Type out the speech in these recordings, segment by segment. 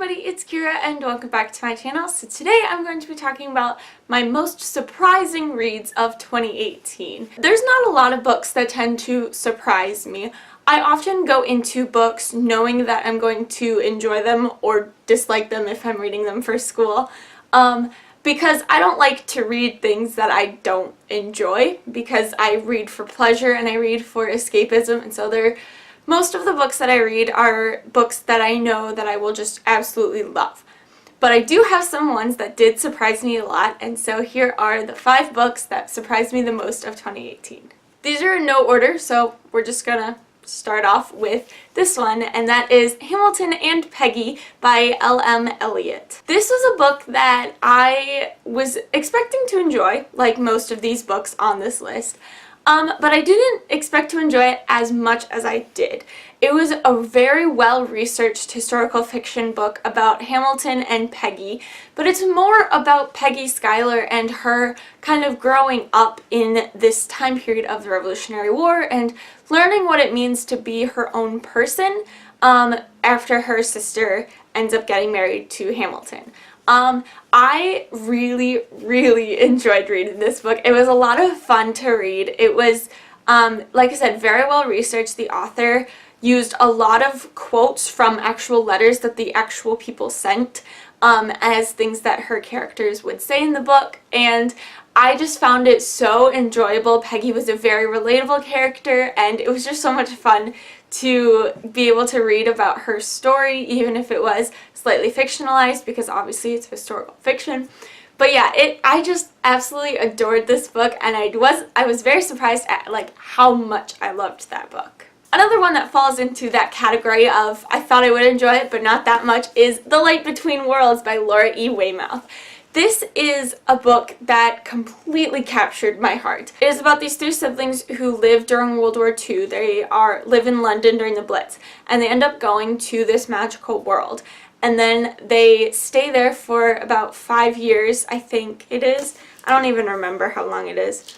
everybody, it's Kira and welcome back to my channel. So today I'm going to be talking about my most surprising reads of 2018. There's not a lot of books that tend to surprise me. I often go into books knowing that I'm going to enjoy them or dislike them if I'm reading them for school. Because I don't like to read things that I don't enjoy, because I read for pleasure and I read for escapism, and so most of the books that I read are books that I know that I will just absolutely love. But I do have some ones that did surprise me a lot, and so here are the 5 books that surprised me the most of 2018. These are in no order, so we're just gonna start off with this one, and that is Hamilton and Peggy by L.M. Eliot. This was a book that I was expecting to enjoy, like most of these books on this list. But I didn't expect to enjoy it as much as I did. It was a very well-researched historical fiction book about Hamilton and Peggy, but it's more about Peggy Schuyler and her kind of growing up in this time period of the Revolutionary War and learning what it means to be her own person after her sister ends up getting married to Hamilton. I really enjoyed reading this book. It was a lot of fun to read. It was, like I said, very well researched. The author used a lot of quotes from actual letters that the actual people sent as things that her characters would say in the book, and I just found it so enjoyable. Peggy was a very relatable character, and it was just so much fun to be able to read about her story, even if it was slightly fictionalized, because obviously it's historical fiction. But yeah, I just absolutely adored this book, and I was very surprised at like how much I loved that book. Another one that falls into that category of I thought I would enjoy it but not that much is The Light Between Worlds by Laura E. Weymouth. This is a book that completely captured my heart. It is about these 3 siblings who lived during World War II. They live in London during the Blitz, and they end up going to this magical world. And then they stay there for about 5 years, I think it is. I don't even remember how long it is.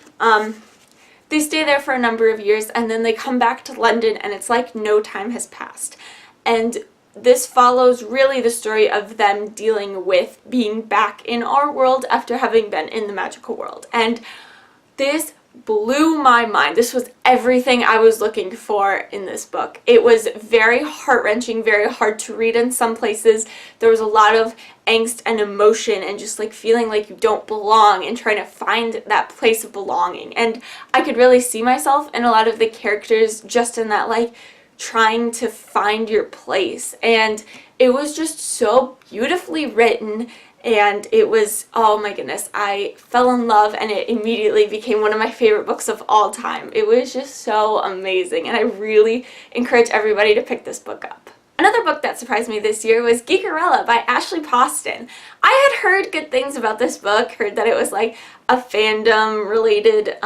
They stay there for a number of years, and then they come back to London, and it's like no time has passed. And this follows really the story of them dealing with being back in our world after having been in the magical world. And this blew my mind. This was everything I was looking for in this book. It was very heart-wrenching, very hard to read in some places. There was a lot of angst and emotion and just like feeling like you don't belong and trying to find that place of belonging. And I could really see myself in a lot of the characters just in that like trying to find your place, and it was just so beautifully written, and it was, oh my goodness, I fell in love, and it immediately became one of my favorite books of all time. It was just so amazing, and I really encourage everybody to pick this book up. Another book that surprised me this year was Giggorilla by Ashe Princess. I had heard good things about this book, heard that it was like a fandom related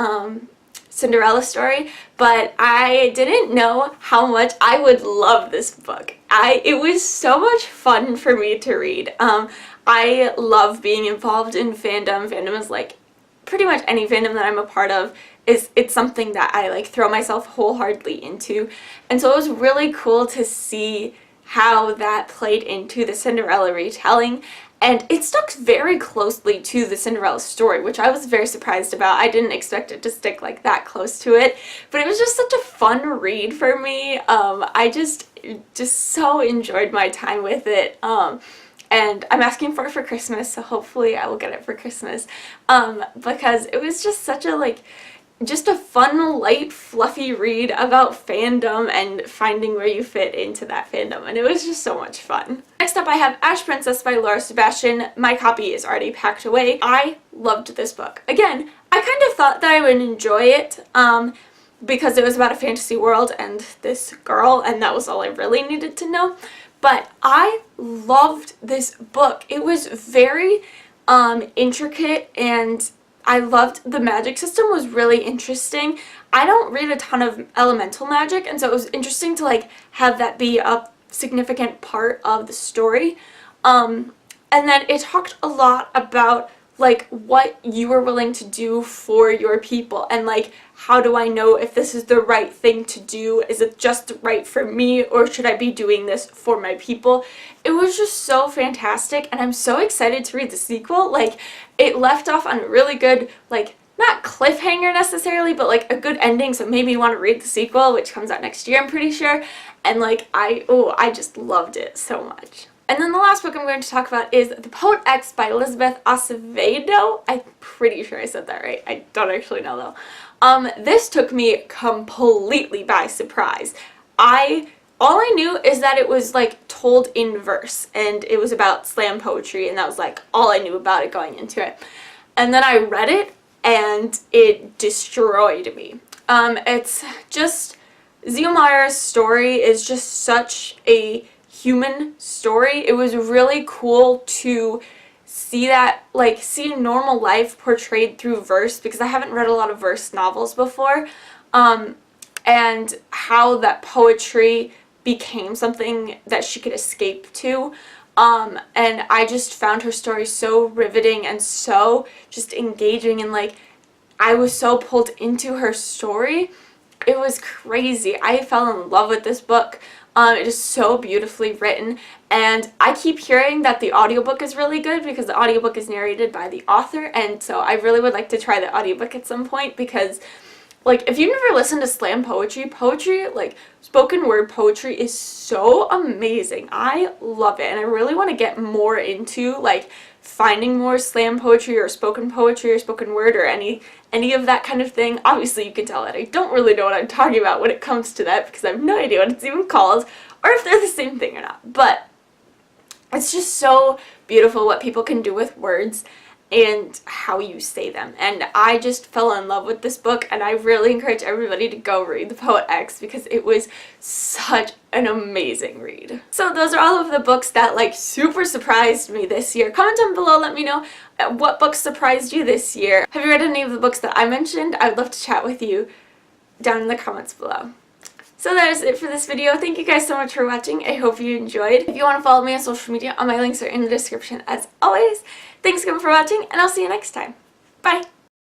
Cinderella story, but I didn't know how much I would love this book. It was so much fun for me to read. I love being involved in fandom. Fandom is like pretty much any fandom that I'm a part of. It's something that I like throw myself wholeheartedly into, and so it was really cool to see how that played into the Cinderella retelling. And it stuck very closely to the Cinderella story, which I was very surprised about. I didn't expect it to stick like that close to it, but it was just such a fun read for me. I just so enjoyed my time with it. And I'm asking for it for Christmas, so hopefully I will get it for Christmas. Because it was just such a just a fun, light, fluffy read about fandom and finding where you fit into that fandom, and it was just so much fun. Next up I have Ashe Princess by Laura Sebastian. My copy is already packed away. I loved this book. Again, I kind of thought that I would enjoy it because it was about a fantasy world and this girl, and that was all I really needed to know. But I loved this book. It was very intricate, and I loved the magic system was really interesting. I don't read a ton of elemental magic, and so it was interesting to like have that be a significant part of the story. And then it talked a lot about like what you are willing to do for your people, and like how do I know if this is the right thing to do? Is it just right for me, or should I be doing this for my people? It was just so fantastic, and I'm so excited to read the sequel. Like, it left off on a really good, like, not cliffhanger necessarily, but like a good ending, so it made me want to read the sequel, which comes out next year, I'm pretty sure. And like, I just loved it so much. And then the last book I'm going to talk about is The Poet X by Elizabeth Acevedo. I'm pretty sure I said that right. I don't actually know though. This took me completely by surprise. All I knew is that it was like told in verse, and it was about slam poetry, and that was like all I knew about it going into it. And then I read it, and it destroyed me. It's just, Ziomara's story is just such a human story. It was really cool to see that, like, see normal life portrayed through verse, because I haven't read a lot of verse novels before, and how that poetry became something that she could escape to. And I just found her story so riveting and so just engaging, and like, I was so pulled into her story. It was crazy. I fell in love with this book. It is so beautifully written, and I keep hearing that the audiobook is really good because the audiobook is narrated by the author, and so I really would like to try the audiobook at some point, because like, if you've never listened to slam poetry, like spoken word poetry is so amazing. I love it, and I really want to get more into like finding more slam poetry or spoken word or any of that kind of thing. Obviously you can tell that I don't really know what I'm talking about when it comes to that, because I have no idea what it's even called or if they're the same thing or not. But it's just so beautiful what people can do with words and how you say them, and I just fell in love with this book, and I really encourage everybody to go read The Poet X because it was such an amazing read. So those are all of the books that like super surprised me this year. Comment down below, let me know what books surprised you this year. Have you read any of the books that I mentioned? I would love to chat with you down in the comments below. So that is it for this video. Thank you guys so much for watching. I hope you enjoyed. If you want to follow me on social media, all my links are in the description as always. Thanks again for watching, and I'll see you next time. Bye!